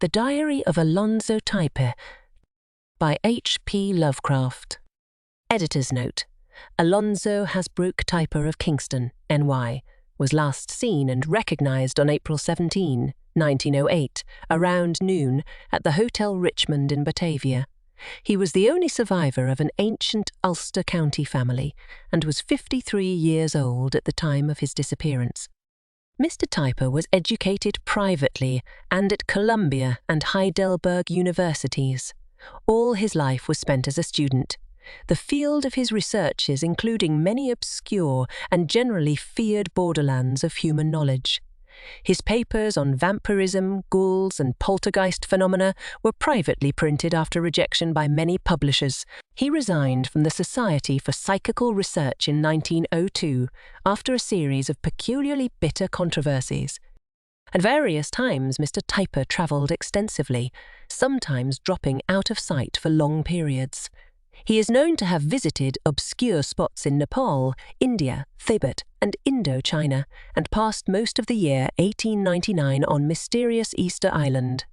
The Diary of Alonzo Typer by H.P. Lovecraft. Editor's note: Alonzo Hasbrouck Typer of Kingston, NY, was last seen and recognized on April 17, 1908, around noon, at the Hotel Richmond in Batavia. He was the only survivor of an ancient Ulster County family and was 53 years old at the time of his disappearance. Mr. Typer was educated privately and at Columbia and Heidelberg universities. All his life was spent as a student. The field of his researches including many obscure and generally feared borderlands of human knowledge. His papers on vampirism, ghouls, and poltergeist phenomena were privately printed after rejection by many publishers. He resigned from the Society for Psychical Research in 1902 after a series of peculiarly bitter controversies. At various times, Mr. Typer travelled extensively, sometimes dropping out of sight for long periods. He is known to have visited obscure spots in Nepal, India, Tibet, and Indochina, and passed most of the year 1899 on mysterious Easter Island.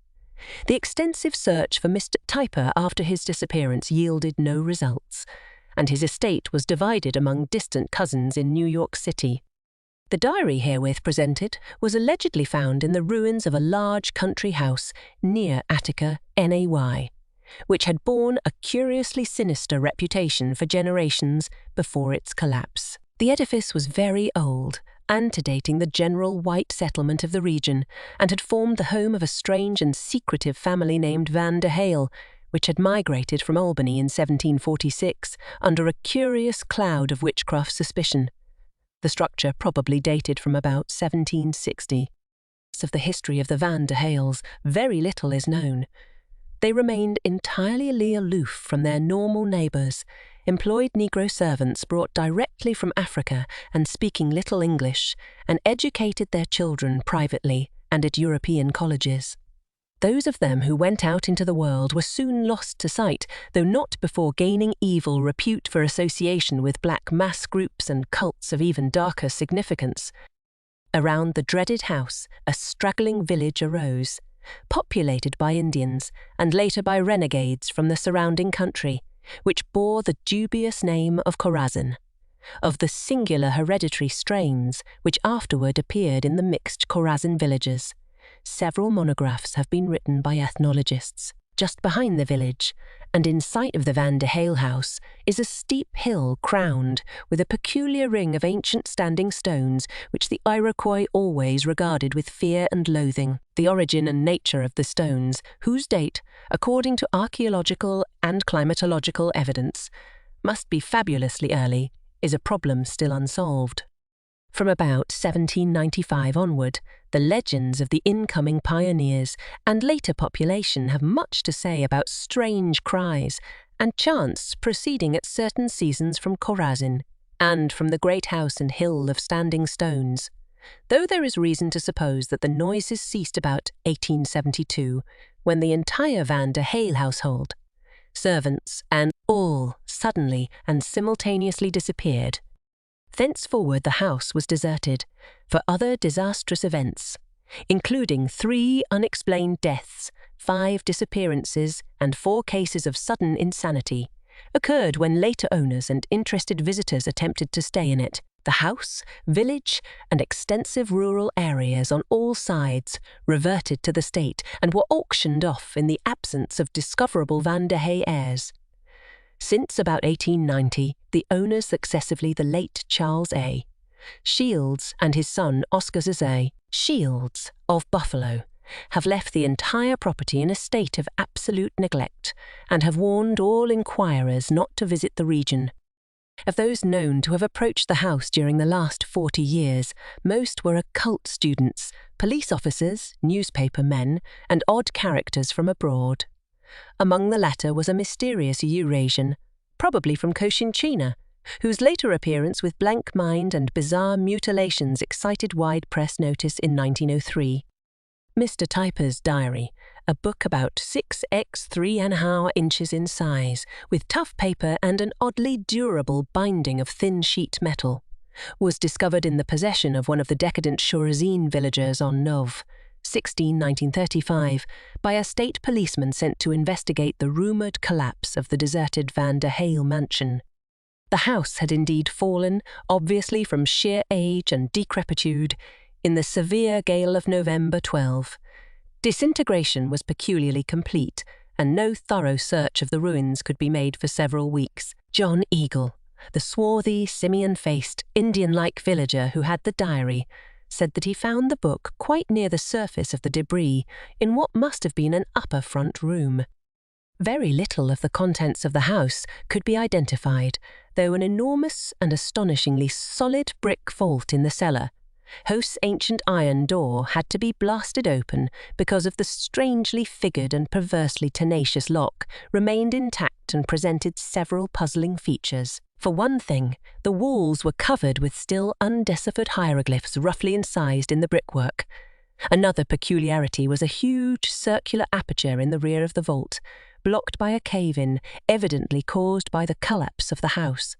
The extensive search for Mr. Typer after his disappearance yielded no results, and his estate was divided among distant cousins in New York City. The diary herewith presented was allegedly found in the ruins of a large country house near Attica, NY, which had borne a curiously sinister reputation for generations before its collapse. The edifice was very old, antedating the general white settlement of the region, and had formed the home of a strange and secretive family named Van der Hale, which had migrated from Albany in 1746 under a curious cloud of witchcraft suspicion. The structure probably dated from about 1760. Of the history of the Van der Hales, very little is known. They remained entirely aloof from their normal neighbours, employed Negro servants brought directly from Africa and speaking little English, and educated their children privately and at European colleges. Those of them who went out into the world were soon lost to sight, though not before gaining evil repute for association with black mass groups and cults of even darker significance. Around the dreaded house, a straggling village arose, populated by Indians and later by renegades from the surrounding country, which bore the dubious name of Khorasan, of the singular hereditary strains which afterward appeared in the mixed Khorasan villages. Several monographs have been written by ethnologists. Just behind the village, and in sight of the Van der Hale house, is a steep hill crowned with a peculiar ring of ancient standing stones which the Iroquois always regarded with fear and loathing. The origin and nature of the stones, whose date, according to archaeological and climatological evidence, must be fabulously early, is a problem still unsolved. From about 1795 onward, the legends of the incoming pioneers and later population have much to say about strange cries and chants proceeding at certain seasons from Khorasan and from the great house and hill of standing stones, though there is reason to suppose that the noises ceased about 1872, when the entire Van der Hale household, servants and all, suddenly and simultaneously disappeared. Thenceforward the house was deserted for other disastrous events, including 3 unexplained deaths, 5 disappearances, and 4 cases of sudden insanity, occurred when later owners and interested visitors attempted to stay in it. The house, village, and extensive rural areas on all sides reverted to the state and were auctioned off in the absence of discoverable Van der Hale heirs. Since about 1890, the owners successively the late Charles A. Shields and his son Oscar Zazay Shields of Buffalo have left the entire property in a state of absolute neglect and have warned all inquirers not to visit the region. Of those known to have approached the house during the last 40 years, most were occult students, police officers, newspaper men, and odd characters from abroad. Among the latter was a mysterious Eurasian, probably from Cochinchina, whose later appearance with blank mind and bizarre mutilations excited wide press notice in 1903. Mr. Typer's diary, a book about 6x 3½ inches in size, with tough paper and an oddly durable binding of thin sheet metal, was discovered in the possession of one of the decadent Chorazin villagers on Nov, 1935, by a state policeman sent to investigate the rumoured collapse of the deserted Van der Hale mansion. The house had indeed fallen, obviously from sheer age and decrepitude, in the severe gale of November 12. Disintegration was peculiarly complete, and no thorough search of the ruins could be made for several weeks. John Eagle, the swarthy, simian-faced, Indian-like villager who had the diary, said that he found the book quite near the surface of the debris in what must have been an upper front room. Very little of the contents of the house could be identified, though an enormous and astonishingly solid brick vault in the cellar, Host's ancient iron door, had to be blasted open because of the strangely figured and perversely tenacious lock, remained intact and presented several puzzling features. For one thing, the walls were covered with still undeciphered hieroglyphs roughly incised in the brickwork. Another peculiarity was a huge circular aperture in the rear of the vault, blocked by a cave-in, evidently caused by the collapse of the house.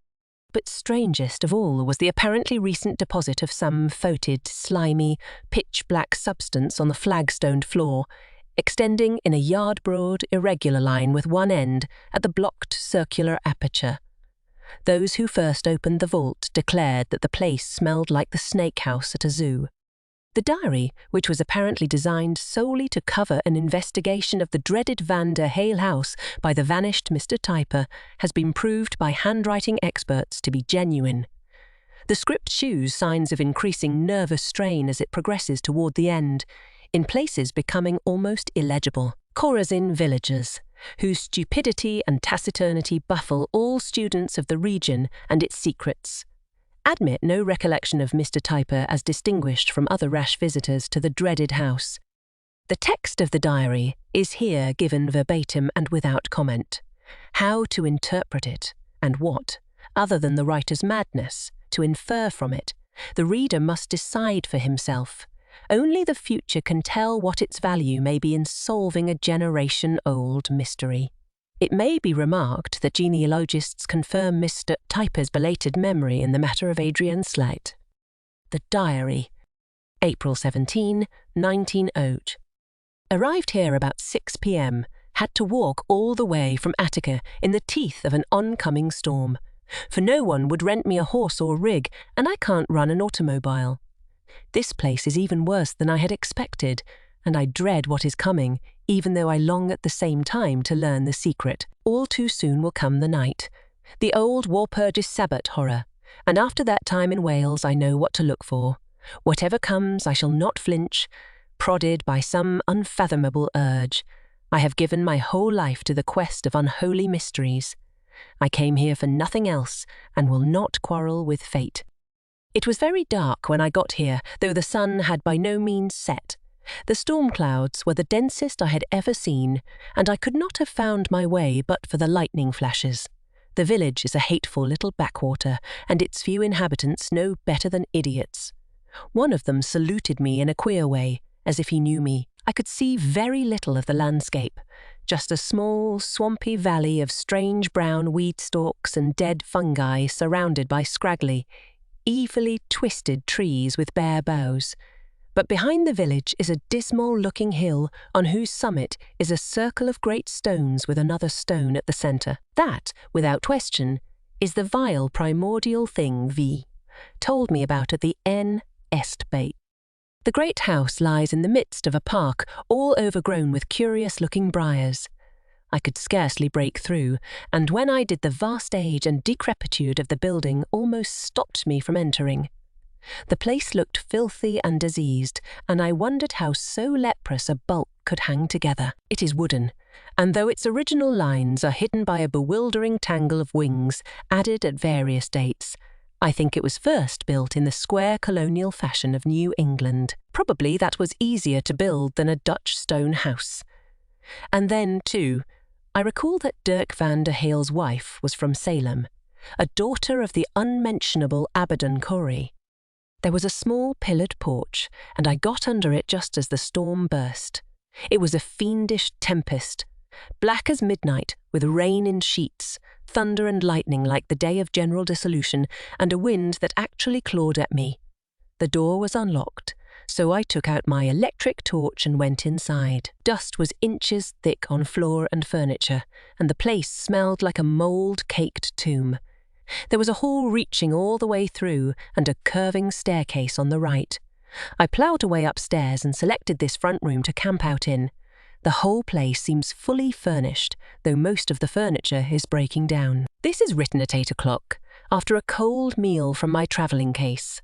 But strangest of all was the apparently recent deposit of some fetid, slimy, pitch-black substance on the flagstoned floor, extending in a yard-broad, irregular line with one end at the blocked circular aperture. Those who first opened the vault declared that the place smelled like the snake house at a zoo. The diary, which was apparently designed solely to cover an investigation of the dreaded Van der Hale House by the vanished Mr. Typer, has been proved by handwriting experts to be genuine. The script shews signs of increasing nervous strain as it progresses toward the end, in places becoming almost illegible. Chorazin villagers, whose stupidity and taciturnity baffle all students of the region and its secrets, admit no recollection of Mr. Typer as distinguished from other rash visitors to the dreaded house. The text of the diary is here given verbatim and without comment. How to interpret it, and what, other than the writer's madness, to infer from it, the reader must decide for himself. Only the future can tell what its value may be in solving a generation-old mystery. It may be remarked that genealogists confirm Mr. Typer's belated memory in the matter of Adrian Slight. The Diary, April 17, 1900. Arrived here about 6 p.m, had to walk all the way from Attica in the teeth of an oncoming storm, for no one would rent me a horse or rig, and I can't run an automobile. This place is even worse than I had expected, and I dread what is coming, even though I long at the same time to learn the secret. All too soon will come the night, the old Walpurgis Sabbath horror, and after that time in Wales I know what to look for. Whatever comes, I shall not flinch, prodded by some unfathomable urge. I have given my whole life to the quest of unholy mysteries. I came here for nothing else, and will not quarrel with fate. It was very dark when I got here, though the sun had by no means set. The storm clouds were the densest I had ever seen, and I could not have found my way but for the lightning flashes. The village is a hateful little backwater, and its few inhabitants no better than idiots. One of them saluted me in a queer way, as if he knew me. I could see very little of the landscape, just a small, swampy valley of strange brown weed stalks and dead fungi surrounded by scraggly, evilly twisted trees with bare boughs. But behind the village is a dismal-looking hill on whose summit is a circle of great stones with another stone at the centre. That, without question, is the vile primordial thing V told me about at the N. Estbate. The great house lies in the midst of a park all overgrown with curious-looking briars. I could scarcely break through, and when I did, the vast age and decrepitude of the building almost stopped me from entering. The place looked filthy and diseased, and I wondered how so leprous a bulk could hang together. It is wooden, and though its original lines are hidden by a bewildering tangle of wings added at various dates, I think it was first built in the square colonial fashion of New England. Probably that was easier to build than a Dutch stone house. And then, too, I recall that Dirk van der Hale's wife was from Salem, a daughter of the unmentionable Abaddon Corey. There was a small pillared porch, and I got under it just as the storm burst. It was a fiendish tempest, black as midnight, with rain in sheets, thunder and lightning like the day of general dissolution, and a wind that actually clawed at me. The door was unlocked, so I took out my electric torch and went inside. Dust was inches thick on floor and furniture, and the place smelled like a mould-caked tomb. There was a hall reaching all the way through and a curving staircase on the right. I ploughed away upstairs and selected this front room to camp out in. The whole place seems fully furnished, though most of the furniture is breaking down. This is written at 8 o'clock, after a cold meal from my travelling case.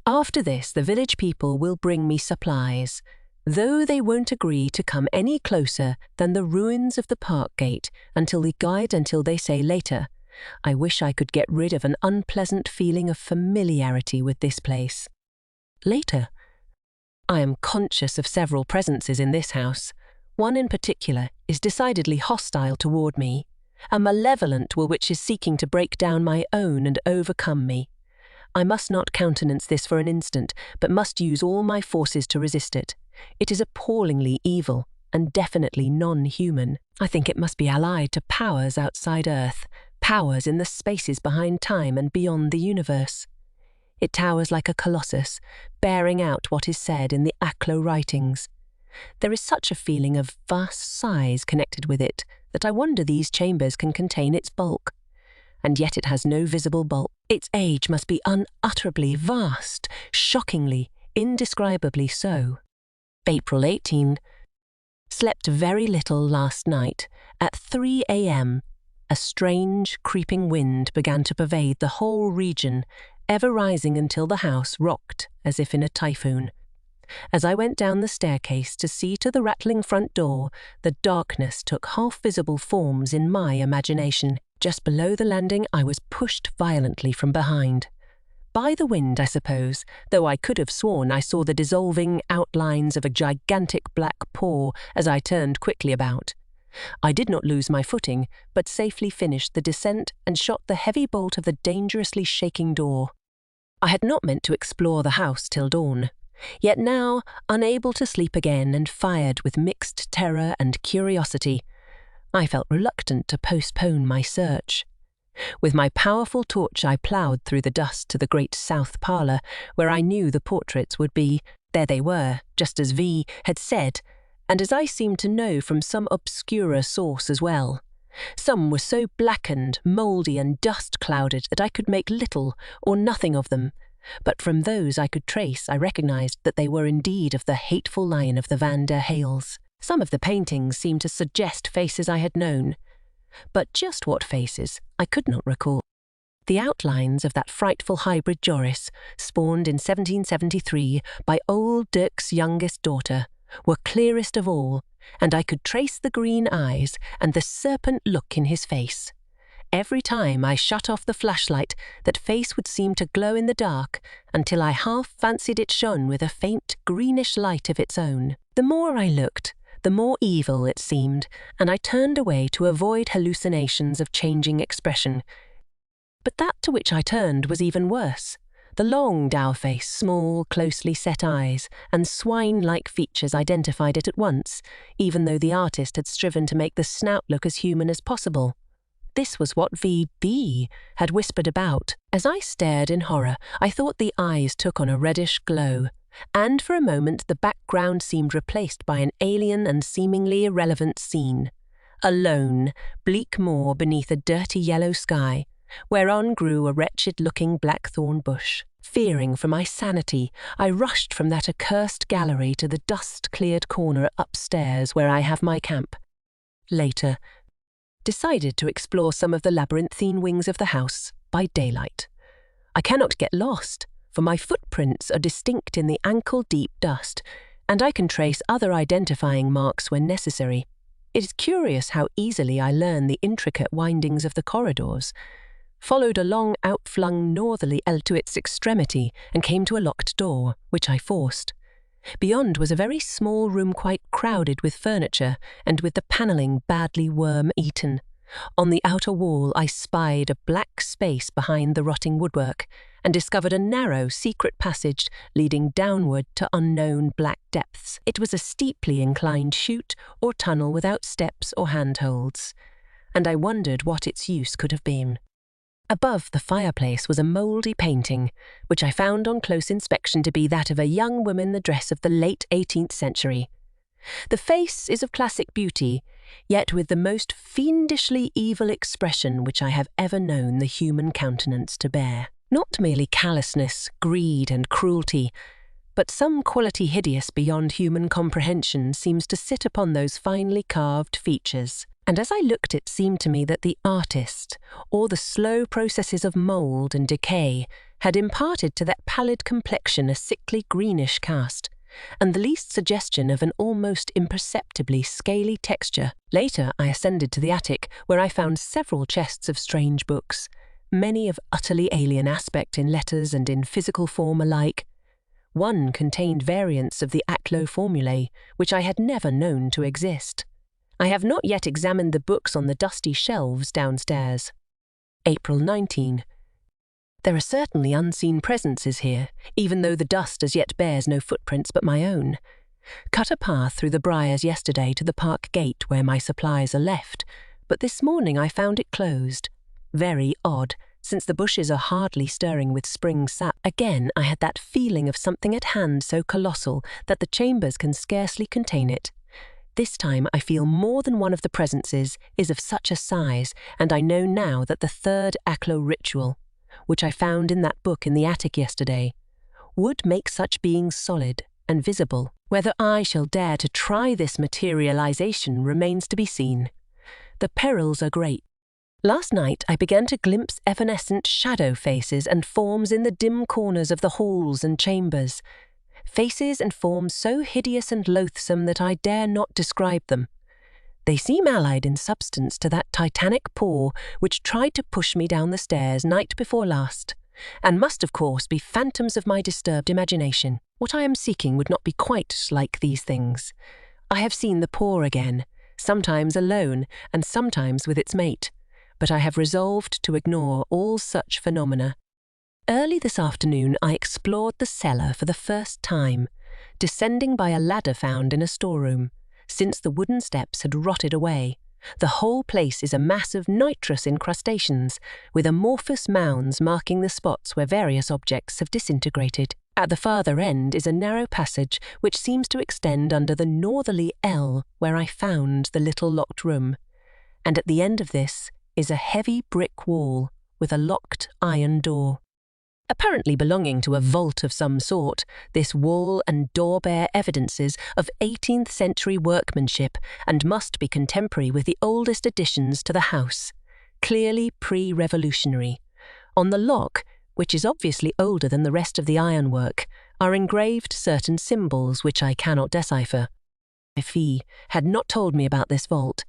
After this, the village people will bring me supplies, though they won't agree to come any closer than the ruins of the park gate until they say later. I wish I could get rid of an unpleasant feeling of familiarity with this place. Later. I am conscious of several presences in this house. One in particular is decidedly hostile toward me, a malevolent will which is seeking to break down my own and overcome me. I must not countenance this for an instant, but must use all my forces to resist it. It is appallingly evil and definitely non-human. I think it must be allied to powers outside Earth, powers in the spaces behind time and beyond the universe. It towers like a colossus, bearing out what is said in the Aklo writings. There is such a feeling of vast size connected with it that I wonder these chambers can contain its bulk. And yet it has no visible bulk. Its age must be unutterably vast, shockingly, indescribably so. April 18. Slept very little last night. At 3 a.m., a strange, creeping wind began to pervade the whole region, ever rising until the house rocked as if in a typhoon. As I went down the staircase to see to the rattling front door, the darkness took half-visible forms in my imagination. Just below the landing, I was pushed violently from behind. By the wind, I suppose, though I could have sworn I saw the dissolving outlines of a gigantic black paw as I turned quickly about. I did not lose my footing, but safely finished the descent and shot the heavy bolt of the dangerously shaking door. I had not meant to explore the house till dawn. Yet now, unable to sleep again and fired with mixed terror and curiosity, I felt reluctant to postpone my search. With my powerful torch I ploughed through the dust to the great south parlour, where I knew the portraits would be. There they were, just as V had said, and as I seemed to know from some obscurer source as well. Some were so blackened, mouldy and dust-clouded that I could make little or nothing of them, but from those I could trace I recognised that they were indeed of the hateful line of the Van der Hales. Some of the paintings seemed to suggest faces I had known, but just what faces I could not recall. The outlines of that frightful hybrid Joris, spawned in 1773 by old Dirk's youngest daughter, were clearest of all, and I could trace the green eyes and the serpent look in his face. Every time I shut off the flashlight, that face would seem to glow in the dark until I half fancied it shone with a faint greenish light of its own. The more I looked, the more evil it seemed, and I turned away to avoid hallucinations of changing expression. But that to which I turned was even worse. The long dour face, small, closely set eyes, and swine-like features identified it at once, even though the artist had striven to make the snout look as human as possible. This was what V.B. had whispered about. As I stared in horror, I thought the eyes took on a reddish glow, and for a moment the background seemed replaced by an alien and seemingly irrelevant scene. A lone, bleak moor beneath a dirty yellow sky, whereon grew a wretched-looking blackthorn bush. Fearing for my sanity, I rushed from that accursed gallery to the dust-cleared corner upstairs where I have my camp. Later, decided to explore some of the labyrinthine wings of the house by daylight. I cannot get lost, for my footprints are distinct in the ankle-deep dust, and I can trace other identifying marks when necessary. It is curious how easily I learn the intricate windings of the corridors. Followed a long outflung northerly L to its extremity and came to a locked door, which I forced. Beyond was a very small room quite crowded with furniture and with the panelling badly worm-eaten. On the outer wall I spied a black space behind the rotting woodwork and discovered a narrow, secret passage leading downward to unknown black depths. It was a steeply inclined chute or tunnel without steps or handholds, and I wondered what its use could have been. Above the fireplace was a mouldy painting, which I found on close inspection to be that of a young woman in the dress of the late 18th century. The face is of classic beauty, yet with the most fiendishly evil expression which I have ever known the human countenance to bear. Not merely callousness, greed, and cruelty, but some quality hideous beyond human comprehension seems to sit upon those finely carved features. And as I looked, it seemed to me that the artist, or the slow processes of mould and decay, had imparted to that pallid complexion a sickly greenish cast, and the least suggestion of an almost imperceptibly scaly texture. Later I ascended to the attic, where I found several chests of strange books, many of utterly alien aspect in letters and in physical form alike. One contained variants of the Aclo formulae, which I had never known to exist. I have not yet examined the books on the dusty shelves downstairs. April 19. There are certainly unseen presences here, even though the dust as yet bears no footprints but my own. Cut a path through the briars yesterday to the park gate where my supplies are left, but this morning I found it closed. Very odd, since the bushes are hardly stirring with spring sap. Again I had that feeling of something at hand so colossal that the chambers can scarcely contain it. This time I feel more than one of the presences is of such a size, and I know now that the third Aclo ritual, which I found in that book in the attic yesterday, would make such beings solid and visible. Whether I shall dare to try this materialization remains to be seen. The perils are great. Last night I began to glimpse evanescent shadow faces and forms in the dim corners of the halls and chambers. Faces and forms so hideous and loathsome that I dare not describe them. They seem allied in substance to that titanic paw which tried to push me down the stairs night before last, and must of course be phantoms of my disturbed imagination. What I am seeking would not be quite like these things. I have seen the paw again, sometimes alone and sometimes with its mate, but I have resolved to ignore all such phenomena. Early this afternoon I explored the cellar for the first time, descending by a ladder found in a storeroom, since the wooden steps had rotted away. The whole place is a mass of nitrous incrustations, with amorphous mounds marking the spots where various objects have disintegrated. At the farther end is a narrow passage which seems to extend under the northerly L where I found the little locked room, and at the end of this is a heavy brick wall with a locked iron door. Apparently belonging to a vault of some sort, this wall and door bear evidences of 18th century workmanship and must be contemporary with the oldest additions to the house, clearly pre-revolutionary. On the lock, which is obviously older than the rest of the ironwork, are engraved certain symbols which I cannot decipher. If he had not told me about this vault,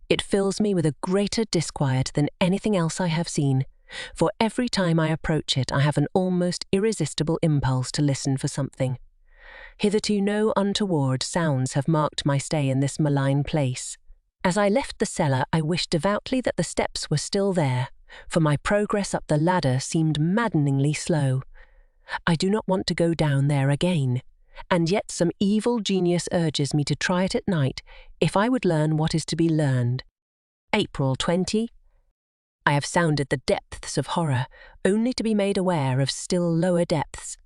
it fills me with a greater disquiet than anything else I have seen. For every time I approach it I have an almost irresistible impulse to listen for something. Hitherto no untoward sounds have marked my stay in this malign place. As I left the cellar I wished devoutly that the steps were still there, for my progress up the ladder seemed maddeningly slow. I do not want to go down there again, and yet some evil genius urges me to try it at night if I would learn what is to be learned. April 20. I have sounded the depths of horror, only to be made aware of still lower depths.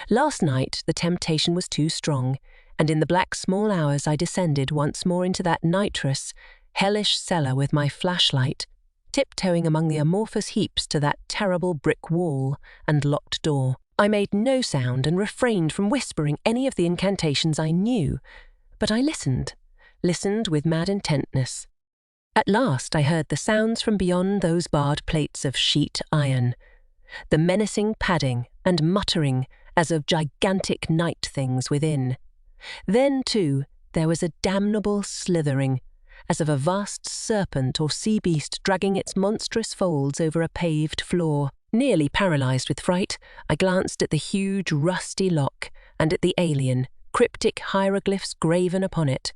Last night the temptation was too strong, and in the black small hours I descended once more into that nitrous, hellish cellar with my flashlight, tiptoeing among the amorphous heaps to that terrible brick wall and locked door. I made no sound and refrained from whispering any of the incantations I knew, but I listened with mad intentness. At last I heard the sounds from beyond those barred plates of sheet iron, the menacing padding and muttering as of gigantic night things within. Then, too, there was a damnable slithering, as of a vast serpent or sea beast dragging its monstrous folds over a paved floor. Nearly paralysed with fright, I glanced at the huge rusty lock and at the alien, cryptic hieroglyphs graven upon it.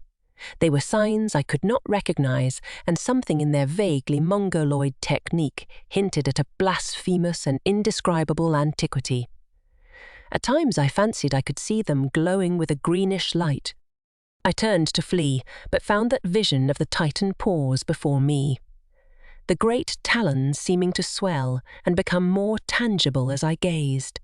They were signs I could not recognise, and something in their vaguely mongoloid technique hinted at a blasphemous and indescribable antiquity. At times I fancied I could see them glowing with a greenish light. I turned to flee, but found that vision of the Titan paws before me. the great talons seeming to swell and become more tangible as I gazed.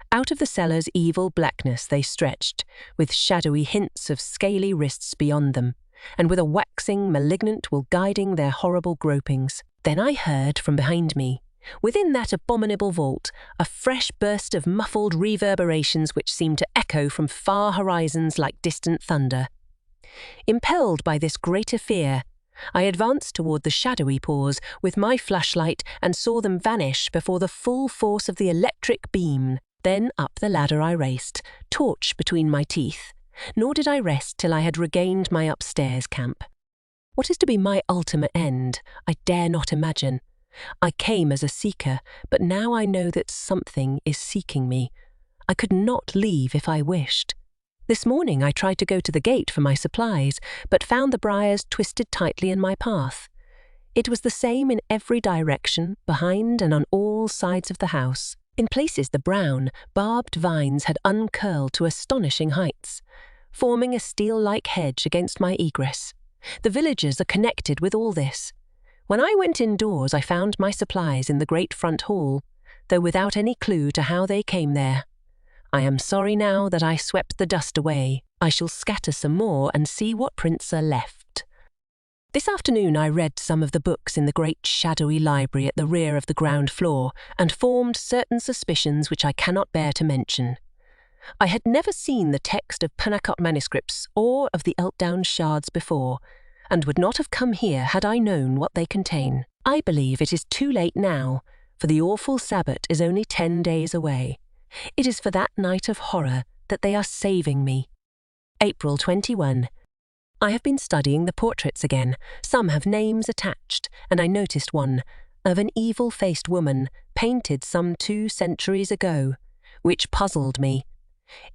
Out of the cellar's evil blackness they stretched, with shadowy hints of scaly wrists beyond them, and with a waxing malignant will guiding their horrible gropings. Then I heard from behind me, within that abominable vault, a fresh burst of muffled reverberations which seemed to echo from far horizons like distant thunder. Impelled by this greater fear, I advanced toward the shadowy paws with my flashlight and saw them vanish before the full force of the electric beam. Then up the ladder I raced, torch between my teeth, nor did I rest till I had regained my upstairs camp. What is to be my ultimate end, I dare not imagine. I came as a seeker, but now I know that something is seeking me. I could not leave if I wished. This morning I tried to go to the gate for my supplies, but found the briars twisted tightly in my path. It was the same in every direction, behind and on all sides of the house. In places the brown, barbed vines had uncurled to astonishing heights, forming a steel-like hedge against my egress. The villagers are connected with all this. When I went indoors I found my supplies in the great front hall, though without any clue to how they came there. I am sorry now that I swept the dust away. I shall scatter some more and see what prints are left. This afternoon I read some of the books in the great shadowy library at the rear of the ground floor and formed certain suspicions which I cannot bear to mention. I had never seen the text of Penacot manuscripts or of the Eltdown shards before, and would not have come here had I known what they contain. I believe it is too late now, for the awful Sabbath is only 10 days away. It is for that night of horror that they are saving me. April 21. I have been studying the portraits again. Some have names attached, and I noticed one, of an evil-faced woman, painted some 2 centuries ago, which puzzled me.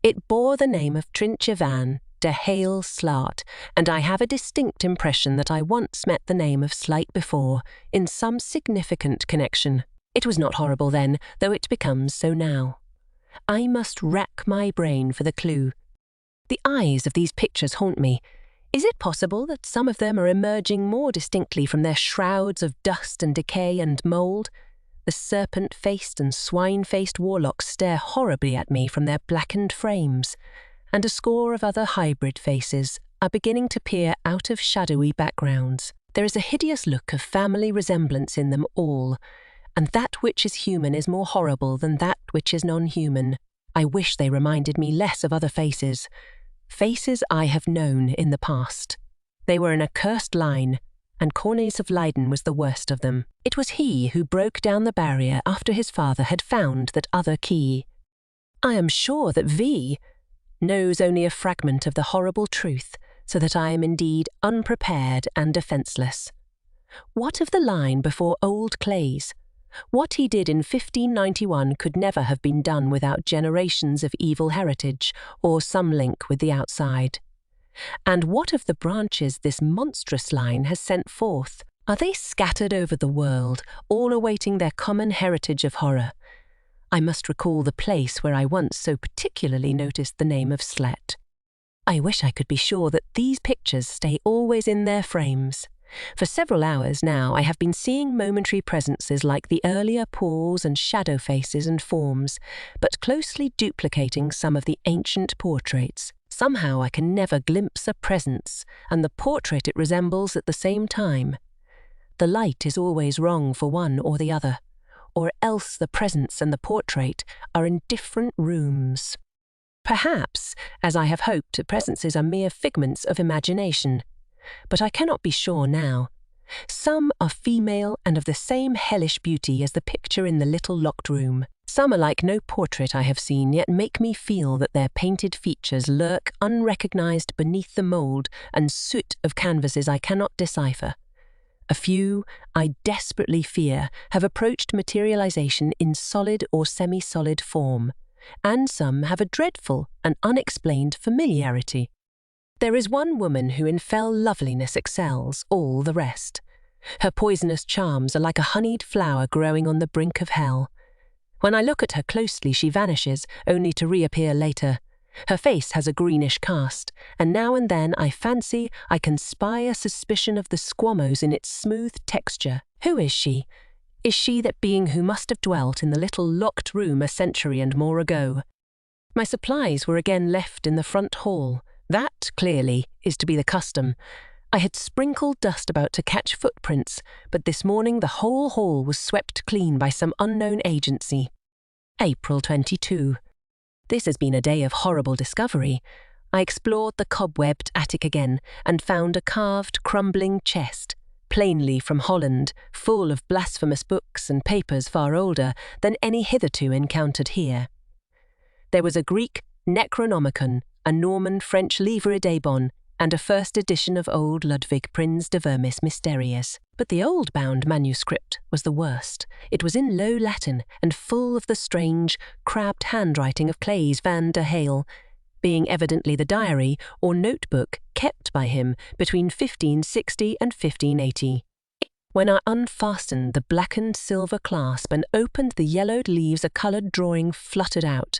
It bore the name of Trinchevan de Hale Slart, and I have a distinct impression that I once met the name of Slight before, in some significant connection. It was not horrible then, though it becomes so now. I must rack my brain for the clue. The eyes of these pictures haunt me. Is it possible that some of them are emerging more distinctly from their shrouds of dust and decay and mould? The serpent-faced and swine-faced warlocks stare horribly at me from their blackened frames, and a score of other hybrid faces are beginning to peer out of shadowy backgrounds. There is a hideous look of family resemblance in them all, and that which is human is more horrible than that which is non-human. I wish they reminded me less of other faces. Faces I have known in the past. They were an accursed line, and Cornelius of Leyden was the worst of them. It was he who broke down the barrier after his father had found that other key. I am sure that V knows only a fragment of the horrible truth, so that I am indeed unprepared and defenceless. What of the line before Old Clays? What he did in 1591 could never have been done without generations of evil heritage or some link with the outside. And what of the branches this monstrous line has sent forth? Are they scattered over the world, all awaiting their common heritage of horror? I must recall the place where I once so particularly noticed the name of Slet. I wish I could be sure that these pictures stay always in their frames. For several hours now I have been seeing momentary presences like the earlier paws and shadow faces and forms, but closely duplicating some of the ancient portraits. Somehow I can never glimpse a presence, and the portrait it resembles at the same time. The light is always wrong for one or the other, or else the presence and the portrait are in different rooms. Perhaps, as I have hoped, the presences are mere figments of imagination. But I cannot be sure now. Some are female and of the same hellish beauty as the picture in the little locked room. Some are like no portrait I have seen, yet make me feel that their painted features lurk unrecognized beneath the mould and soot of canvases I cannot decipher. A few, I desperately fear, have approached materialization in solid or semi-solid form, and some have a dreadful and unexplained familiarity. There is one woman who in fell loveliness excels all the rest. Her poisonous charms are like a honeyed flower growing on the brink of hell. When I look at her closely, she vanishes, only to reappear later. Her face has a greenish cast, and now and then I fancy I can spy a suspicion of the squamose in its smooth texture. Who is she? Is she that being who must have dwelt in the little locked room a century and more ago? My supplies were again left in the front hall. That, clearly, is to be the custom. I had sprinkled dust about to catch footprints, but this morning the whole hall was swept clean by some unknown agency. April 22. This has been a day of horrible discovery. I explored the cobwebbed attic again and found a carved, crumbling chest, plainly from Holland, full of blasphemous books and papers far older than any hitherto encountered here. There was a Greek Necronomicon, a Norman French Livre des Bons, and a first edition of old Ludwig Prinz de Vermis Mysterius. But the old-bound manuscript was the worst. It was in Low Latin and full of the strange, crabbed handwriting of Claes van der Hale, being evidently the diary or notebook kept by him between 1560 and 1580. When I unfastened the blackened silver clasp and opened the yellowed leaves, a coloured drawing fluttered out.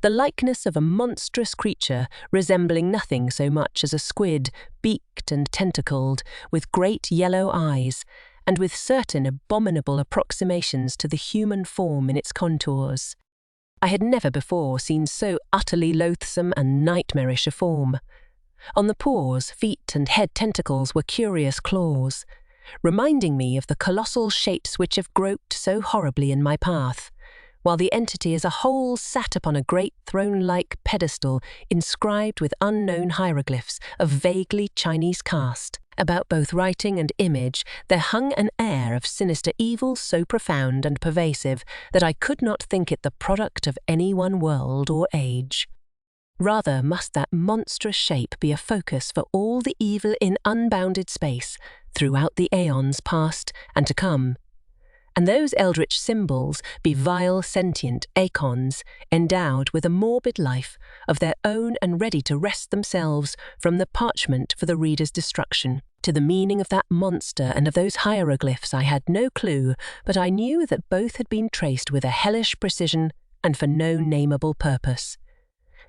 The likeness of a monstrous creature resembling nothing so much as a squid, beaked and tentacled, with great yellow eyes, and with certain abominable approximations to the human form in its contours. I had never before seen so utterly loathsome and nightmarish a form. On the paws, feet and head tentacles were curious claws, reminding me of the colossal shapes which have groped so horribly in my path, while the entity as a whole sat upon a great throne-like pedestal inscribed with unknown hieroglyphs of vaguely Chinese cast. About both writing and image there hung an air of sinister evil so profound and pervasive that I could not think it the product of any one world or age. Rather must that monstrous shape be a focus for all the evil in unbounded space, throughout the aeons past and to come, and those eldritch symbols be vile sentient icons endowed with a morbid life of their own and ready to wrest themselves from the parchment for the reader's destruction. To the meaning of that monster and of those hieroglyphs I had no clue, but I knew that both had been traced with a hellish precision and for no nameable purpose.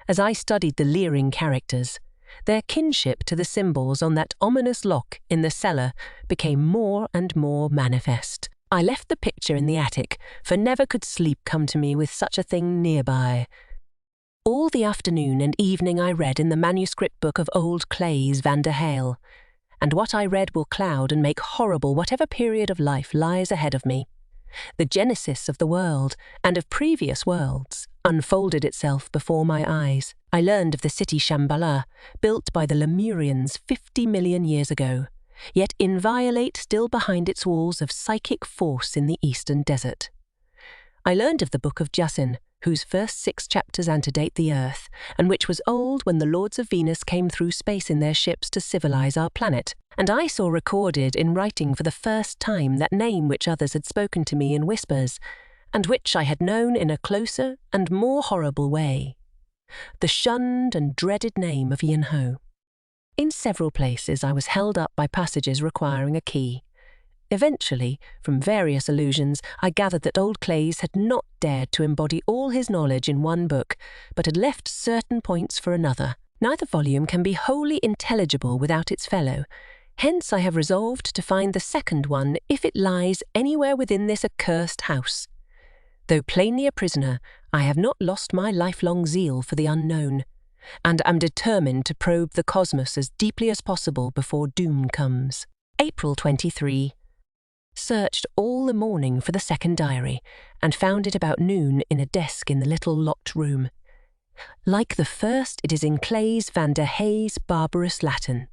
As I studied the leering characters, their kinship to the symbols on that ominous lock in the cellar became more and more manifest. I left the picture in the attic, for never could sleep come to me with such a thing nearby. All the afternoon and evening I read in the manuscript book of old Claes van der Hale, and what I read will cloud and make horrible whatever period of life lies ahead of me. The genesis of the world, and of previous worlds, unfolded itself before my eyes. I learned of the city Shambhala, built by the Lemurians 50 million years ago, yet inviolate still behind its walls of psychic force in the eastern desert. I learned of the Book of Jasin, whose first 6 chapters antedate the Earth, and which was old when the Lords of Venus came through space in their ships to civilize our planet, and I saw recorded in writing for the first time that name which others had spoken to me in whispers, and which I had known in a closer and more horrible way, the shunned and dreaded name of Yin Ho. In several places I was held up by passages requiring a key. Eventually, from various allusions, I gathered that old Claes had not dared to embody all his knowledge in one book, but had left certain points for another. Neither volume can be wholly intelligible without its fellow. Hence I have resolved to find the second one if it lies anywhere within this accursed house. Though plainly a prisoner, I have not lost my lifelong zeal for the unknown, and am determined to probe the cosmos as deeply as possible before doom comes. April 23. Searched all the morning for the second diary, and found it about noon in a desk in the little locked room. Like the first, it is in Claes van der Hale's barbarous Latin,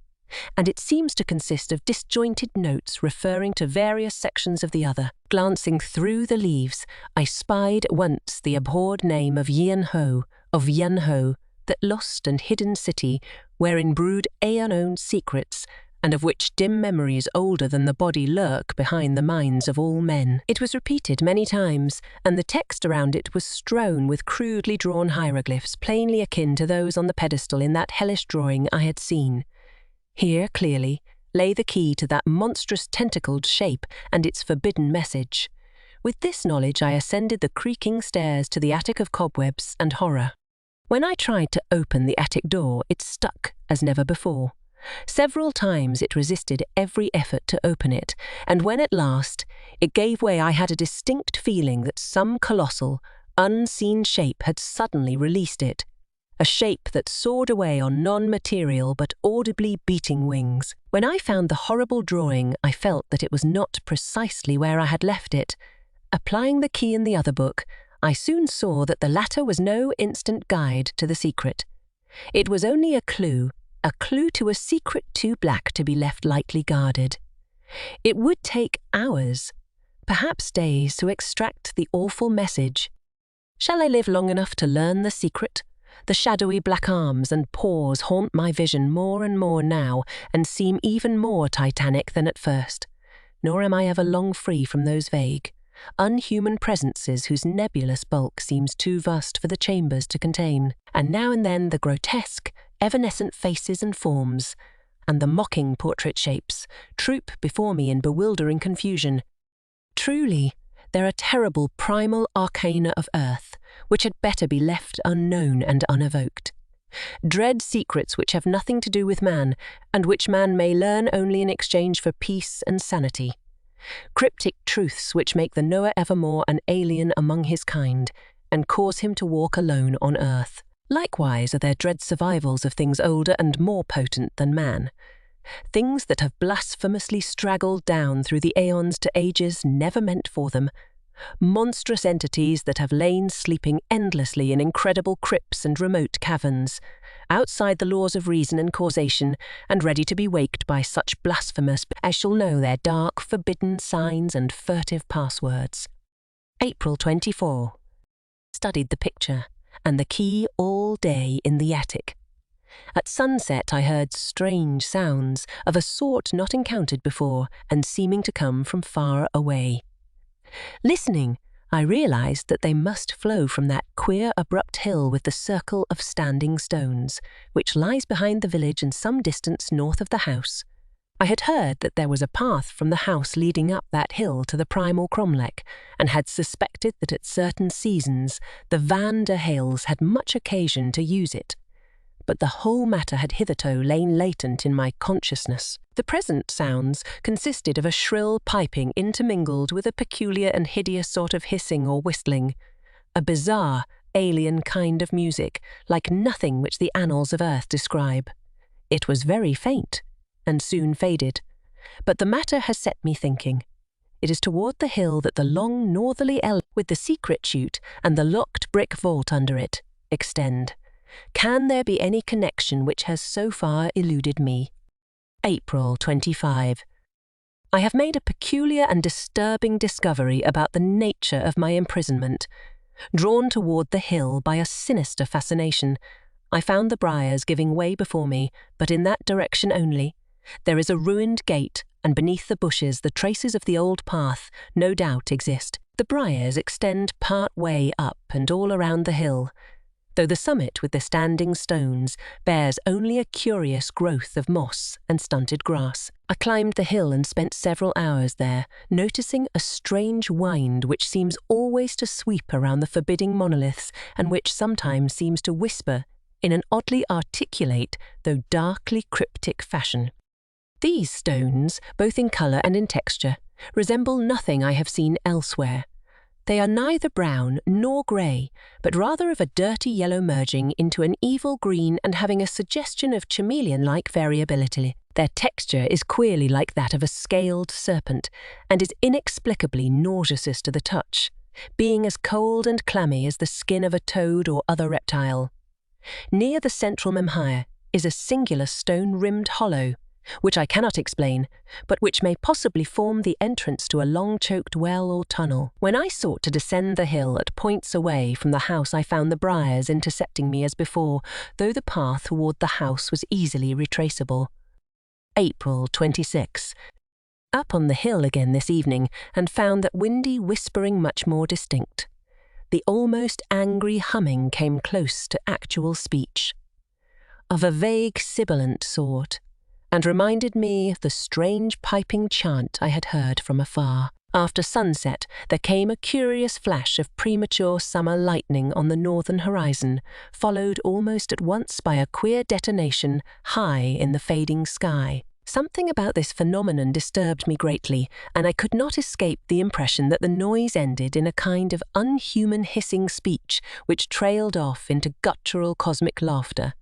and it seems to consist of disjointed notes referring to various sections of the other. Glancing through the leaves, I spied at once the abhorred name of Yin Ho, that lost and hidden city wherein brood unknown secrets, and of which dim memories older than the body lurk behind the minds of all men. It was repeated many times, and the text around it was strewn with crudely drawn hieroglyphs plainly akin to those on the pedestal in that hellish drawing I had seen. Here, clearly, lay the key to that monstrous tentacled shape and its forbidden message. With this knowledge I ascended the creaking stairs to the attic of cobwebs and horror. When I tried to open the attic door, it stuck as never before. Several times it resisted every effort to open it, and when at last it gave way, I had a distinct feeling that some colossal, unseen shape had suddenly released it, a shape that soared away on non-material but audibly beating wings. When I found the horrible drawing, I felt that it was not precisely where I had left it. Applying the key in the other book, I soon saw that the latter was no instant guide to the secret. It was only a clue to a secret too black to be left lightly guarded. It would take hours, perhaps days, to extract the awful message. Shall I live long enough to learn the secret? The shadowy black arms and paws haunt my vision more and more now, and seem even more titanic than at first. Nor am I ever long free from those vague, unhuman presences whose nebulous bulk seems too vast for the chambers to contain. And now and then the grotesque, evanescent faces and forms, and the mocking portrait shapes, troop before me in bewildering confusion. Truly, there are terrible primal arcana of earth, which had better be left unknown and unevoked. Dread secrets which have nothing to do with man, and which man may learn only in exchange for peace and sanity. Cryptic truths which make the knower evermore an alien among his kind, and cause him to walk alone on earth. Likewise are there dread survivals of things older and more potent than man, things that have blasphemously straggled down through the aeons to ages never meant for them, monstrous entities that have lain sleeping endlessly in incredible crypts and remote caverns, outside the laws of reason and causation, and ready to be waked by such blasphemous as shall know their dark, forbidden signs and furtive passwords. April 24. Studied the picture and the key all day in the attic. At sunset I heard strange sounds of a sort not encountered before and seeming to come from far away. Listening, I realized that they must flow from that queer abrupt hill with the circle of standing stones, which lies behind the village and some distance north of the house. I had heard that there was a path from the house leading up that hill to the primal cromlech, and had suspected that at certain seasons the Van der Hales had much occasion to use it. But the whole matter had hitherto lain latent in my consciousness. The present sounds consisted of a shrill piping intermingled with a peculiar and hideous sort of hissing or whistling, a bizarre, alien kind of music, like nothing which the annals of earth describe. It was very faint, and soon faded, but the matter has set me thinking. It is toward the hill that the long northerly L, with the secret chute and the locked brick vault under it, extend. Can there be any connection which has so far eluded me? April 25. I have made a peculiar and disturbing discovery about the nature of my imprisonment. Drawn toward the hill by a sinister fascination, I found the briars giving way before me, but in that direction only. There is a ruined gate, and beneath the bushes the traces of the old path no doubt exist. The briars extend part way up and all around the hill, though the summit with the standing stones bears only a curious growth of moss and stunted grass. I climbed the hill and spent several hours there, noticing a strange wind which seems always to sweep around the forbidding monoliths, and which sometimes seems to whisper in an oddly articulate though darkly cryptic fashion. These stones, both in colour and in texture, resemble nothing I have seen elsewhere. They are neither brown nor grey, but rather of a dirty yellow merging into an evil green and having a suggestion of chameleon-like variability. Their texture is queerly like that of a scaled serpent, and is inexplicably nauseous to the touch, being as cold and clammy as the skin of a toad or other reptile. Near the central memhire is a singular stone-rimmed hollow, which I cannot explain, but which may possibly form the entrance to a long-choked well or tunnel. When I sought to descend the hill at points away from the house, I found the briars intercepting me as before, though the path toward the house was easily retraceable. April 26. Up on the hill again this evening, and found that windy whispering much more distinct. The almost angry humming came close to actual speech, of a vague sibilant sort, and reminded me of the strange piping chant I had heard from afar. After sunset, there came a curious flash of premature summer lightning on the northern horizon, followed almost at once by a queer detonation high in the fading sky. Something about this phenomenon disturbed me greatly, and I could not escape the impression that the noise ended in a kind of unhuman hissing speech which trailed off into guttural cosmic laughter.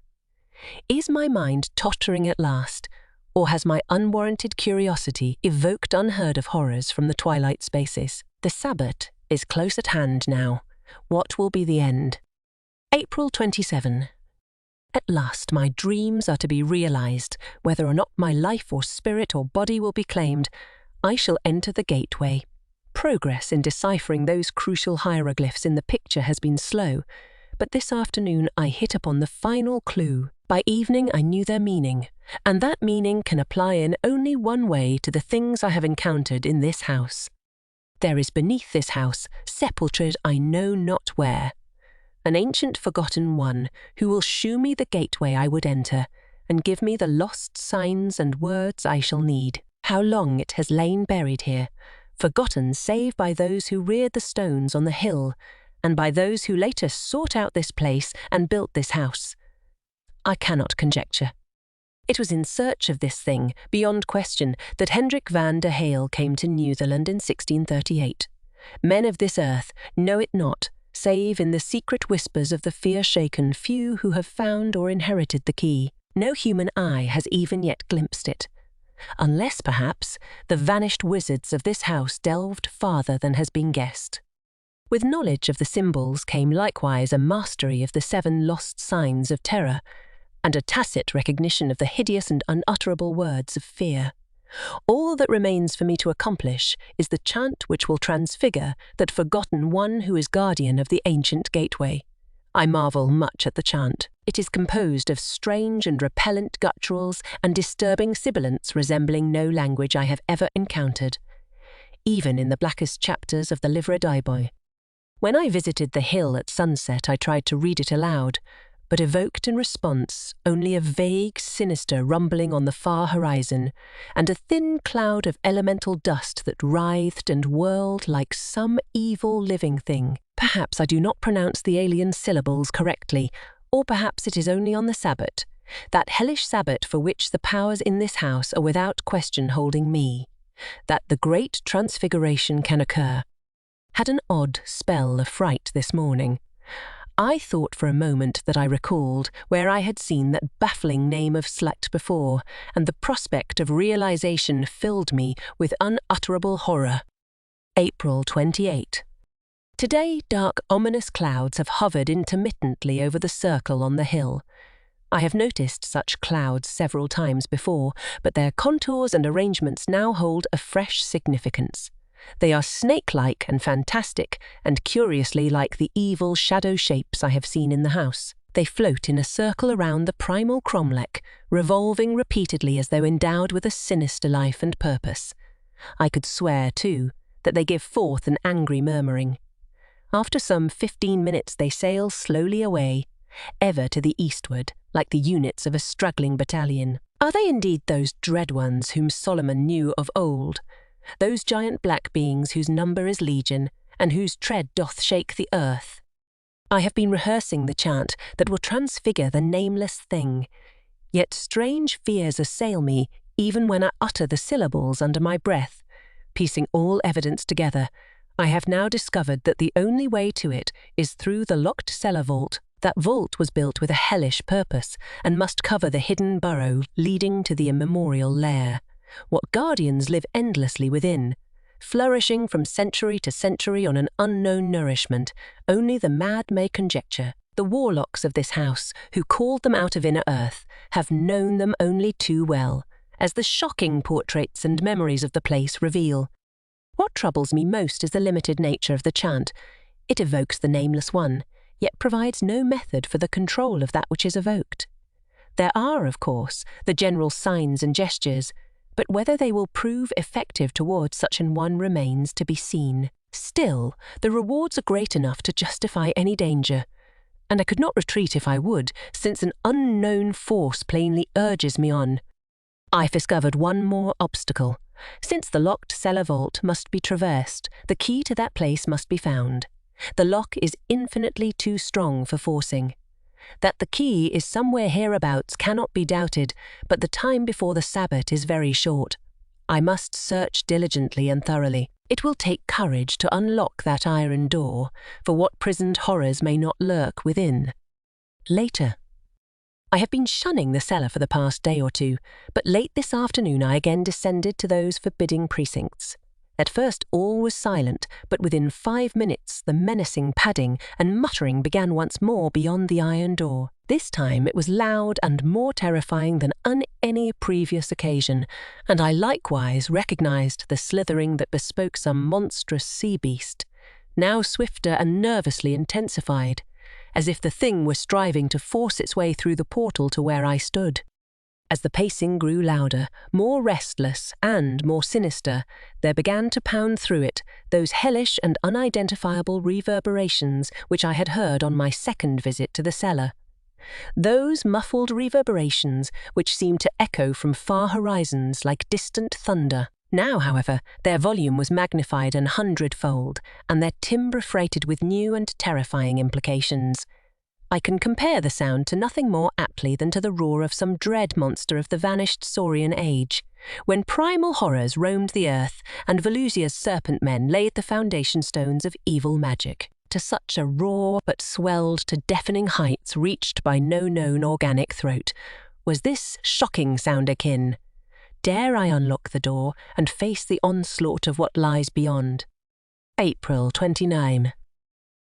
Is my mind tottering at last, or has my unwarranted curiosity evoked unheard-of horrors from the twilight spaces? The Sabbath is close at hand now. What will be the end? April 27. At last my dreams are to be realized. Whether or not my life or spirit or body will be claimed, I shall enter the gateway. Progress in deciphering those crucial hieroglyphs in the picture has been slow, but this afternoon I hit upon the final clue. By evening I knew their meaning, and that meaning can apply in only one way to the things I have encountered in this house. There is beneath this house, sepultured I know not where, an ancient forgotten one who will shew me the gateway I would enter, and give me the lost signs and words I shall need. How long it has lain buried here, forgotten save by those who reared the stones on the hill, and by those who later sought out this place and built this house. I cannot conjecture. It was in search of this thing, beyond question, that Hendrik van der Hale came to Netherland in 1638. Men of this earth know it not, save in the secret whispers of the fear-shaken few who have found or inherited the key. No human eye has even yet glimpsed it, unless, perhaps, the vanished wizards of this house delved farther than has been guessed. With knowledge of the symbols came likewise a mastery of the 7 lost signs of terror, and a tacit recognition of the hideous and unutterable words of fear. All that remains for me to accomplish is the chant which will transfigure that forgotten one who is guardian of the ancient gateway. I marvel much at the chant. It is composed of strange and repellent gutturals and disturbing sibilants resembling no language I have ever encountered, even in the blackest chapters of the Livre d'Iboy. When I visited the hill at sunset, I tried to read it aloud, but evoked in response only a vague, sinister rumbling on the far horizon, and a thin cloud of elemental dust that writhed and whirled like some evil living thing. Perhaps I do not pronounce the alien syllables correctly, or perhaps it is only on the Sabbath, that hellish Sabbath for which the powers in this house are without question holding me, that the great transfiguration can occur. Had an odd spell of fright this morning. I thought for a moment that I recalled where I had seen that baffling name of slut before, and the prospect of realization filled me with unutterable horror. April 28. Today, dark, ominous clouds have hovered intermittently over the circle on the hill. I have noticed such clouds several times before, but their contours and arrangements now hold a fresh significance. They are snake-like and fantastic, and curiously like the evil shadow shapes I have seen in the house. They float in a circle around the primal cromlech, revolving repeatedly as though endowed with a sinister life and purpose. I could swear, too, that they give forth an angry murmuring. After some 15 minutes they sail slowly away, ever to the eastward, like the units of a struggling battalion. Are they indeed those dread ones whom Solomon knew of old? Those giant black beings whose number is legion, and whose tread doth shake the earth? I have been rehearsing the chant that will transfigure the nameless thing, yet strange fears assail me even when I utter the syllables under my breath. Piecing all evidence together, I have now discovered that the only way to it is through the locked cellar vault. That vault was built with a hellish purpose, and must cover the hidden burrow leading to the immemorial lair. What guardians live endlessly within, flourishing from century to century on an unknown nourishment, only the mad may conjecture. The warlocks of this house, who called them out of inner earth, have known them only too well, as the shocking portraits and memories of the place reveal. What troubles me most is the limited nature of the chant. It evokes the nameless one, yet provides no method for the control of that which is evoked. There are, of course, the general signs and gestures, but whether they will prove effective towards such an one remains to be seen. Still, the rewards are great enough to justify any danger, and I could not retreat if I would, since an unknown force plainly urges me on. I've discovered one more obstacle. Since the locked cellar vault must be traversed, the key to that place must be found. The lock is infinitely too strong for forcing. That the key is somewhere hereabouts cannot be doubted, but the time before the Sabbath is very short. I must search diligently and thoroughly. It will take courage to unlock that iron door, for what prisoned horrors may not lurk within. Later. I have been shunning the cellar for the past day or two, but late this afternoon I again descended to those forbidding precincts. At first all was silent, but within 5 minutes the menacing padding and muttering began once more beyond the iron door. This time it was loud and more terrifying than on any previous occasion, and I likewise recognized the slithering that bespoke some monstrous sea beast, now swifter and nervously intensified, as if the thing were striving to force its way through the portal to where I stood. As the pacing grew louder, more restless and more sinister, there began to pound through it those hellish and unidentifiable reverberations which I had heard on my second visit to the cellar. Those muffled reverberations which seemed to echo from far horizons like distant thunder. Now, however, their volume was magnified 100-fold, and their timbre freighted with new and terrifying implications. I can compare the sound to nothing more aptly than to the roar of some dread monster of the vanished Saurian age, when primal horrors roamed the earth and Volusia's serpent men laid the foundation stones of evil magic. To such a roar, but swelled to deafening heights reached by no known organic throat, was this shocking sound akin. Dare I unlock the door and face the onslaught of what lies beyond? April 29.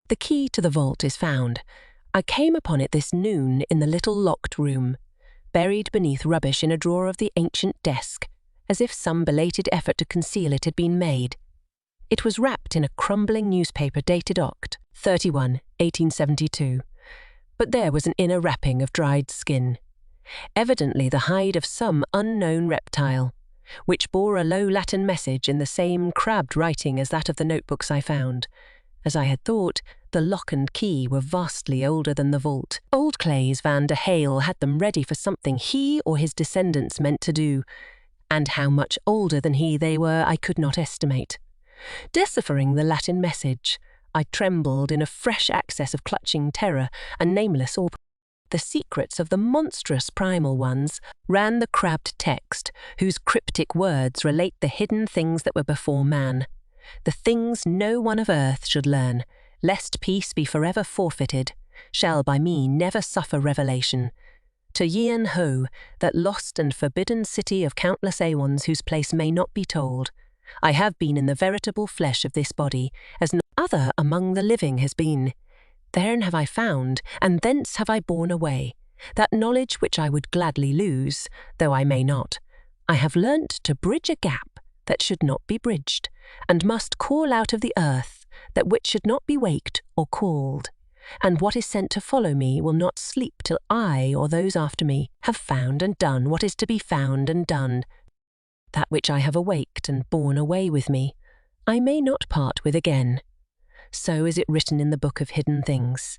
The key to the vault is found. I came upon it this noon in the little locked room, buried beneath rubbish in a drawer of the ancient desk, as if some belated effort to conceal it had been made. It was wrapped in a crumbling newspaper dated Oct. 31, 1872, but there was an inner wrapping of dried skin, evidently the hide of some unknown reptile, which bore a low Latin message in the same crabbed writing as that of the notebooks I found. As I had thought, the lock and key were vastly older than the vault. Old Claes van der Hale had them ready for something he or his descendants meant to do, and how much older than he they were I could not estimate. Deciphering the Latin message, I trembled in a fresh access of clutching terror and nameless awe. The secrets of the monstrous primal ones ran the crabbed text, whose cryptic words relate the hidden things that were before man, the things no one of earth should learn, lest peace be forever forfeited, shall by me never suffer revelation. To Yin Ho, that lost and forbidden city of countless aeons whose place may not be told, I have been in the veritable flesh of this body, as no other among the living has been. Therein have I found, and thence have I borne away, that knowledge which I would gladly lose, though I may not. I have learnt to bridge a gap that should not be bridged, and must call out of the earth that which should not be waked or called. And what is sent to follow me will not sleep till I or those after me have found and done what is to be found and done. That which I have awaked and borne away with me, I may not part with again. So is it written in the book of hidden things.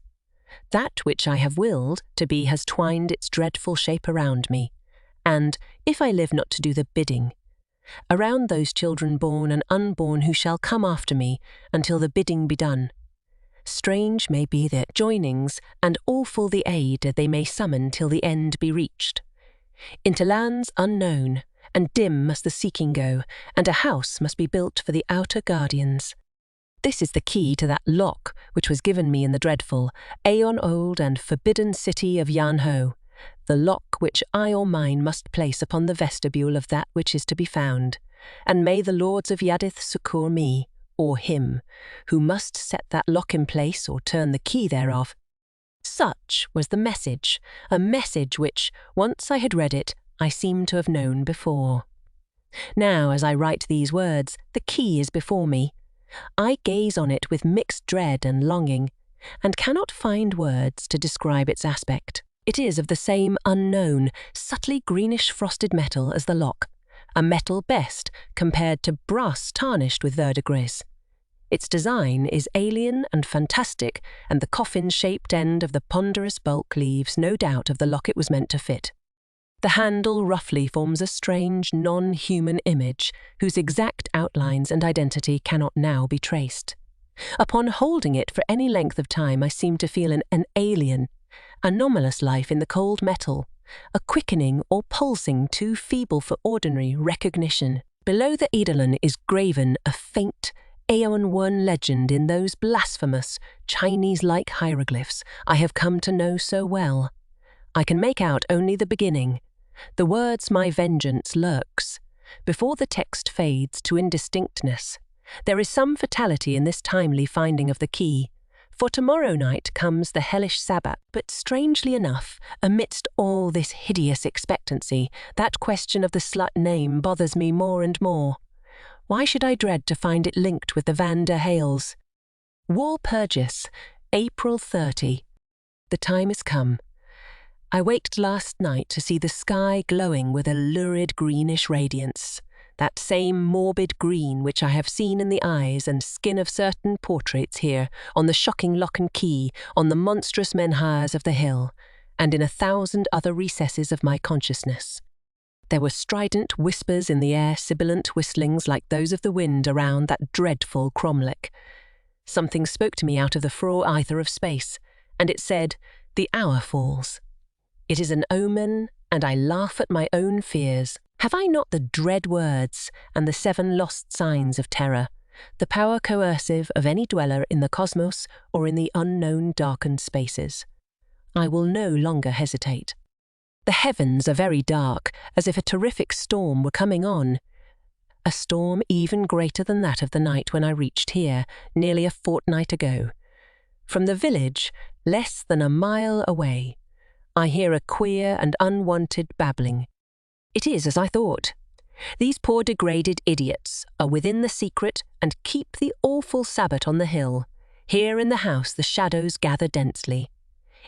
That which I have willed to be has twined its dreadful shape around me, and, if I live not to do the bidding, around those children born and unborn who shall come after me until the bidding be done. Strange may be their joinings, and awful the aid that they may summon till the end be reached. Into lands unknown, and dim must the seeking go, and a house must be built for the outer guardians. This is the key to that lock which was given me in the dreadful, aeon-old and forbidden city of Yan Ho, the lock which I or mine must place upon the vestibule of that which is to be found, and may the lords of Yadith succour me, or him, who must set that lock in place or turn the key thereof. Such was the message, a message which, once I had read it, I seemed to have known before. Now, as I write these words, the key is before me. I gaze on it with mixed dread and longing, and cannot find words to describe its aspect. It is of the same unknown, subtly greenish frosted metal as the lock, a metal best compared to brass tarnished with verdigris. Its design is alien and fantastic, and the coffin-shaped end of the ponderous bulk leaves no doubt of the lock it was meant to fit. The handle roughly forms a strange, non-human image whose exact outlines and identity cannot now be traced. Upon holding it for any length of time, I seem to feel an alien, anomalous life in the cold metal, a quickening or pulsing too feeble for ordinary recognition. Below the eidolon is graven a faint, Aeon-worn legend in those blasphemous, Chinese-like hieroglyphs I have come to know so well. I can make out only the beginning, the words "my vengeance lurks," before the text fades to indistinctness. There is some fatality in this timely finding of the key, for tomorrow night comes the hellish Sabbath. But strangely enough, amidst all this hideous expectancy, that question of the slut name bothers me more and more. Why should I dread to find it linked with the Van der Hales? Walpurgis, April 30. The time is come. I waked last night to see the sky glowing with a lurid greenish radiance, that same morbid green which I have seen in the eyes and skin of certain portraits here, on the shocking lock and key, on the monstrous menhirs of the hill, and in 1,000 other recesses of my consciousness. There were strident whispers in the air, sibilant whistlings like those of the wind around that dreadful cromlech. Something spoke to me out of the frore aether of space, and it said, "The hour falls." It is an omen, and I laugh at my own fears. Have I not the dread words and the 7 lost signs of terror, the power coercive of any dweller in the cosmos or in the unknown darkened spaces? I will no longer hesitate. The heavens are very dark, as if a terrific storm were coming on. A storm even greater than that of the night when I reached here, nearly a fortnight ago. From the village, less than a mile away, I hear a queer and unwanted babbling. It is as I thought. These poor degraded idiots are within the secret and keep the awful Sabbath on the hill. Here in the house the shadows gather densely.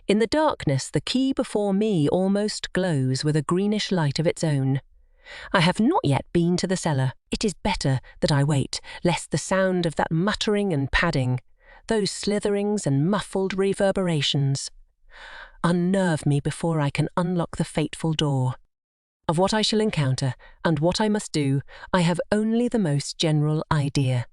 In the darkness the key before me almost glows with a greenish light of its own. I have not yet been to the cellar. It is better that I wait, lest the sound of that muttering and padding, those slitherings and muffled reverberations, unnerve me before I can unlock the fateful door. Of what I shall encounter and what I must do, I have only the most general idea.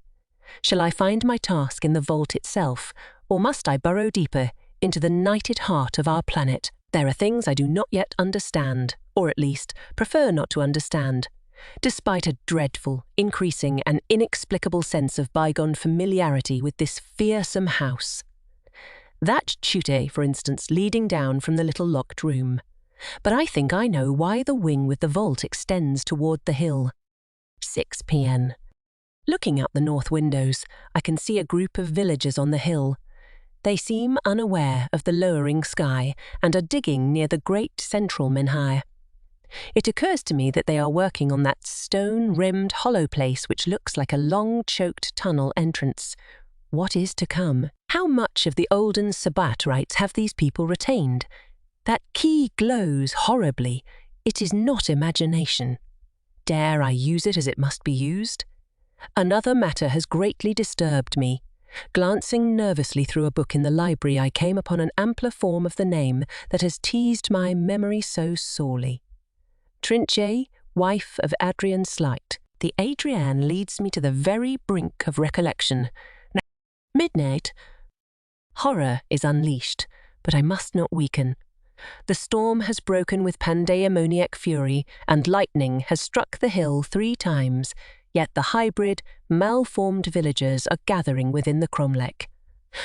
Shall I find my task in the vault itself, or must I burrow deeper into the nighted heart of our planet? There are things I do not yet understand, or at least prefer not to understand, despite a dreadful, increasing and inexplicable sense of bygone familiarity with this fearsome house. That chute, for instance, leading down from the little locked room. But I think I know why the wing with the vault extends toward the hill. 6 p.m. Looking out the north windows, I can see a group of villagers on the hill. They seem unaware of the lowering sky and are digging near the great central menhir. It occurs to me that they are working on that stone-rimmed hollow place which looks like a long choked tunnel entrance. What is to come? How much of the olden Sabbath rites have these people retained? That key glows horribly. It is not imagination. Dare I use it as it must be used? Another matter has greatly disturbed me. Glancing nervously through a book in the library, I came upon an ampler form of the name that has teased my memory so sorely. Trinche, wife of Adrian Slight. The Adrian leads me to the very brink of recollection. Midnight. Horror is unleashed, but I must not weaken. The storm has broken with pandemoniac fury, and lightning has struck the hill 3 times, yet the hybrid, malformed villagers are gathering within the cromlech.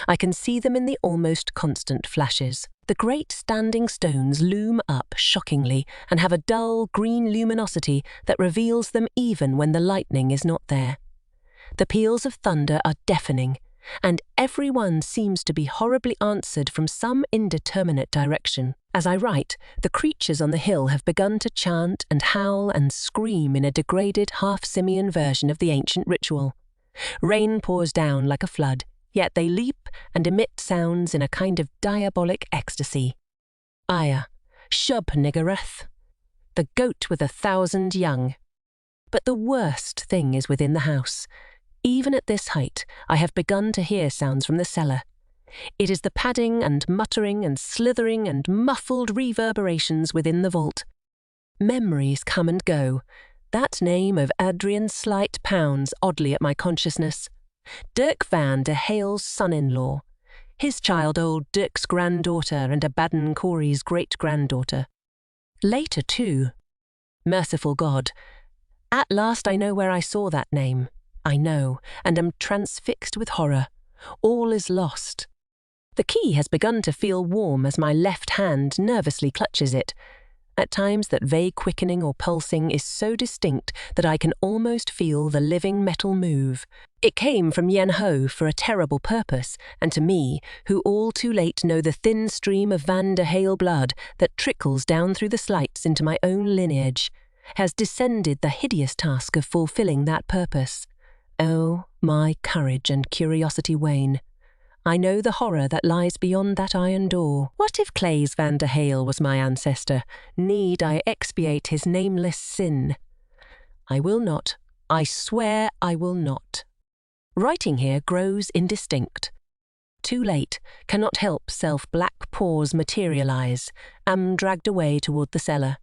I can see them in the almost constant flashes. The great standing stones loom up shockingly and have a dull green luminosity that reveals them even when the lightning is not there. The peals of thunder are deafening, and everyone seems to be horribly answered from some indeterminate direction. As I write, the creatures on the hill have begun to chant and howl and scream in a degraded half-simian version of the ancient ritual. Rain pours down like a flood, yet they leap and emit sounds in a kind of diabolic ecstasy. Aya, Shub Niggereth, the goat with 1,000 young. But the worst thing is within the house. Even at this height, I have begun to hear sounds from the cellar. It is the padding and muttering and slithering and muffled reverberations within the vault. Memories come and go. That name of Adrian Slight pounds oddly at my consciousness. Dirk van der Hale's son-in-law. His child old Dirk's granddaughter and Abaddon Corey's great-granddaughter. Later, too. Merciful God. At last I know where I saw that name. I know, and am transfixed with horror. All is lost. The key has begun to feel warm as my left hand nervously clutches it. At times that vague quickening or pulsing is so distinct that I can almost feel the living metal move. It came from Yen Ho for a terrible purpose, and to me, who all too late know the thin stream of Van der Hale blood that trickles down through the Slights into my own lineage, has descended the hideous task of fulfilling that purpose. Oh, my courage and curiosity wane. I know the horror that lies beyond that iron door. What if Claes van der Hale was my ancestor? Need I expiate his nameless sin? I will not. I swear I will not. Writing here grows indistinct. Too late, cannot help self-black paws materialize, am dragged away toward the cellar.